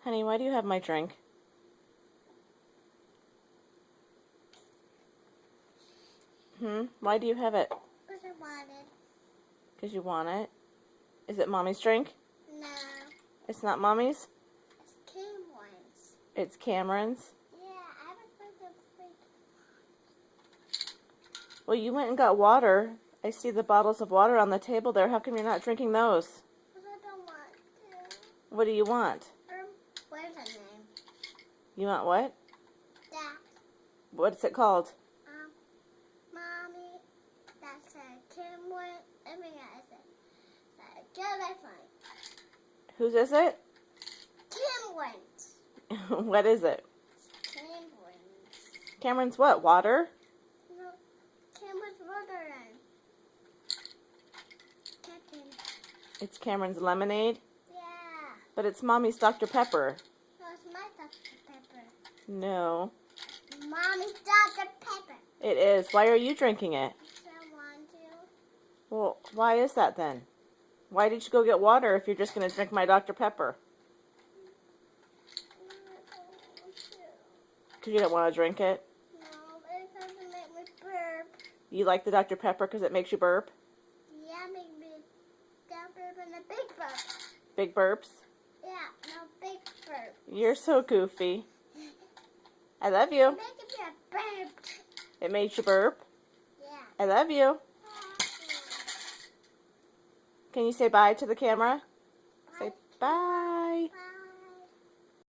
Honey, why do you have my drink? Why do you have it? Because I want it. Because you want it? Is it Mommy's drink? No. It's not Mommy's? It's Cameron's. It's Cameron's? Yeah, I haven't heard them drink. Well, you went and got water. I see the bottles of water on the table there. How come you're not drinking those? Because I don't want to. What do you want? Where's her name? You want what? That. What's it called? Mommy, that's a Cameron. I mean, that's a girl that's mine. Whose is it? Cameron's. What is it? Cameron's. Cameron's what? Water? No, Cameron's water and Captain. It's Cameron's lemonade? Yeah. But it's Mommy's Dr. Pepper. No, it's my Dr. Pepper. No. Mommy's Dr. Pepper. It is. Why are you drinking it? I want to. Well, why is that then? Why did you go get water if you're just going to drink my Dr. Pepper? I don't want to. Because you don't want to drink it? No, it doesn't make me burp. You like the Dr. Pepper because it makes you burp? Yeah, make me down burp and a big burp. Big burps? Yeah, no big burp. You're so goofy. I love you. Make it be a burp. It made you burp? Yeah. I love you. Can you say bye to the camera? Say bye. Bye.